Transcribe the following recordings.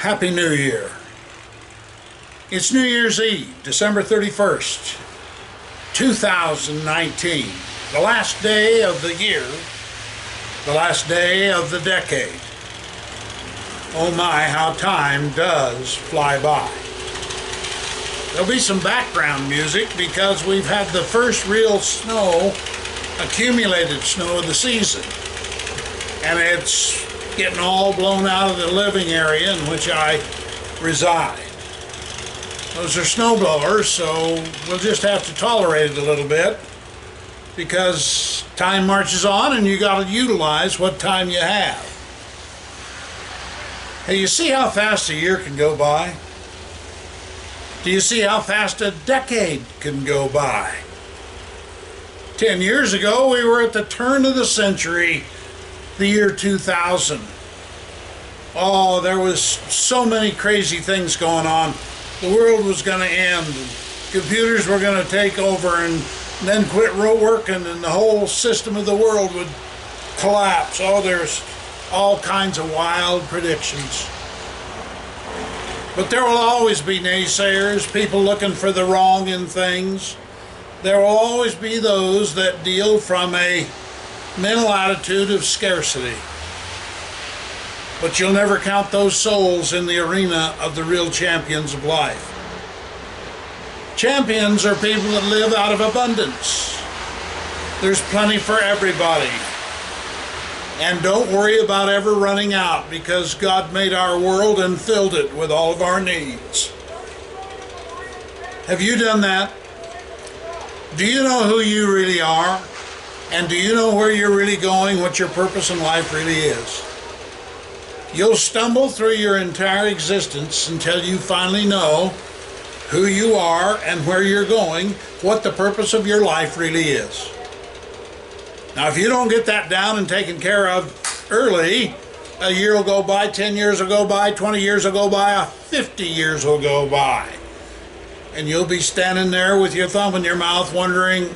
Happy New Year. It's New Year's Eve, December 31st, 2019. The last day of the year, the last day of the decade. Oh my, how time does fly by. There'll be some background music because we've had the first real snow, accumulated snow of the season. And it's getting all blown out of the living area in which I reside. Those are snow blowers, so we'll just have to tolerate it a little bit because time marches on and you got to utilize what time you have. Hey, you see how fast a year can go by? Do you see how fast a decade can go by? 10 years ago, we were at the turn of the century, the year 2000. Oh, there was so many crazy things going on. The world was going to end. Computers were going to take over and then quit working, and the whole system of the world would collapse. Oh, there's all kinds of wild predictions. But there will always be naysayers, people looking for the wrong in things. There will always be those that deal from a mental attitude of scarcity. But you'll never count those souls in the arena of the real champions of life. Champions are people that live out of abundance. There's plenty for everybody. And don't worry about ever running out because God made our world and filled it with all of our needs. Have you done that? Do you know who you really are? And do you know where you're really going, what your purpose in life really is? You'll stumble through your entire existence until you finally know who you are and where you're going, what the purpose of your life really is. Now, if you don't get that down and taken care of early, a year will go by, 10 years will go by, 20 years will go by, 50 years will go by. And you'll be standing there with your thumb in your mouth wondering,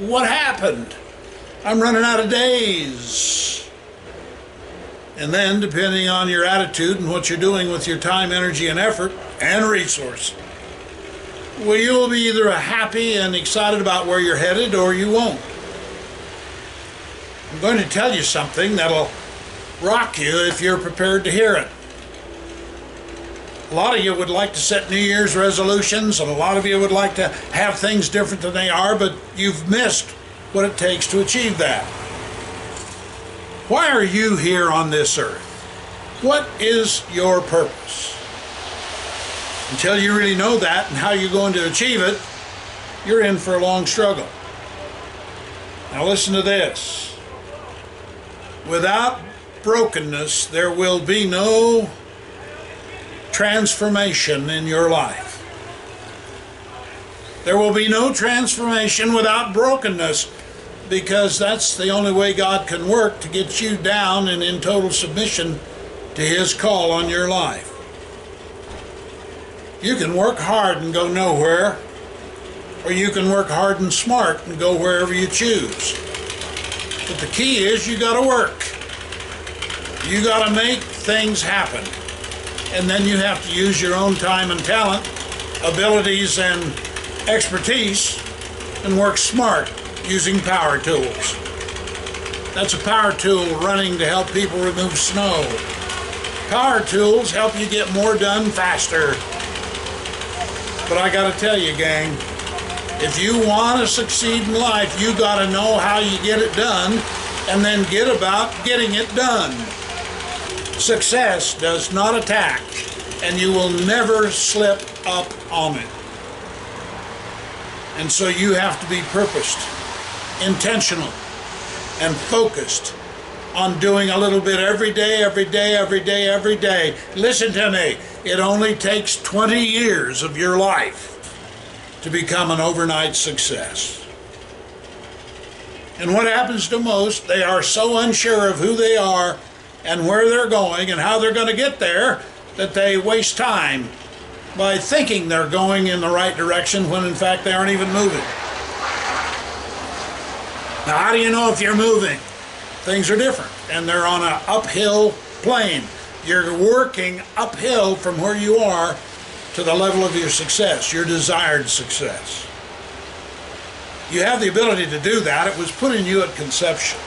what happened? I'm running out of days. And then, depending on your attitude and what you're doing with your time, energy, and effort, and resource, well, you'll be either happy and excited about where you're headed, or you won't. I'm going to tell you something that'll rock you if you're prepared to hear it. A lot of you would like to set New Year's resolutions, and a lot of you would like to have things different than they are, but you've missed what it takes to achieve that. Why are you here on this earth? What is your purpose? Until you really know that and how you're going to achieve it, you're in for a long struggle. Now listen to this. Without brokenness, there will be no transformation in your life. There will be no transformation without brokenness, because that's the only way God can work to get you down and in total submission to His call on your life. You can work hard and go nowhere, or you can work hard and smart and go wherever you choose. But the key is you got to work. You got to make things happen. And then you have to use your own time and talent, abilities and expertise, and work smart using power tools. That's a power tool running to help people remove snow. Power tools help you get more done faster. But I gotta tell you, gang, if you want to succeed in life, you gotta know how you get it done and then get about getting it done. Success does not attack, and you will never slip up on it. And so you have to be purposed, intentional, and focused on doing a little bit every day, every day, every day, every day. Listen to me. It only takes 20 years of your life to become an overnight success. And what happens to most, they are so unsure of who they are and where they're going and how they're going to get there that they waste time by thinking they're going in the right direction when in fact they aren't even moving. Now, how do you know if you're moving? Things are different, and they're on an uphill plane. You're working uphill from where you are to the level of your success, your desired success. You have the ability to do that. It was put in you at conception.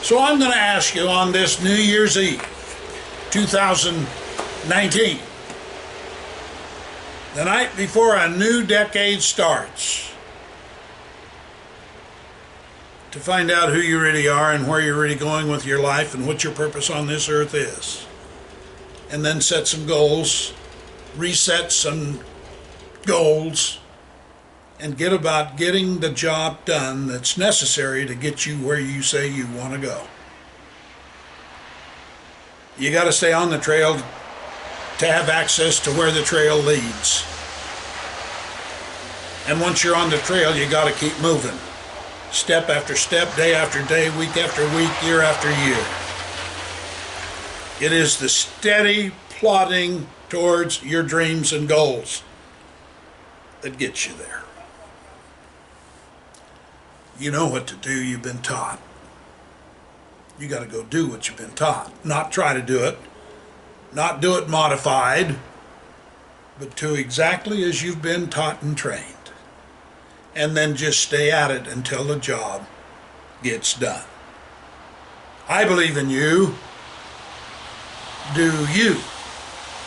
So I'm going to ask you on this New Year's Eve, 2019, the night before a new decade starts, to find out who you really are and where you're really going with your life and what your purpose on this earth is. And then set some goals, reset some goals, and get about getting the job done that's necessary to get you where you say you want to go. You got to stay on the trail to have access to where the trail leads. And once you're on the trail, you got to keep moving. Step after step, day after day, week after week, year after year. It is the steady plodding towards your dreams and goals that gets you there. You know what to do, you've been taught. You got to go do what you've been taught. Not try to do it, not do it modified, but do exactly as you've been taught and trained. And then just stay at it until the job gets done. I believe in you. Do you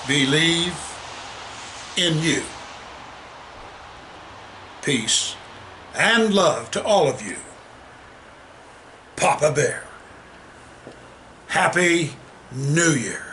believe in you? Peace and love to all of you. Papa Bear. Happy New Year.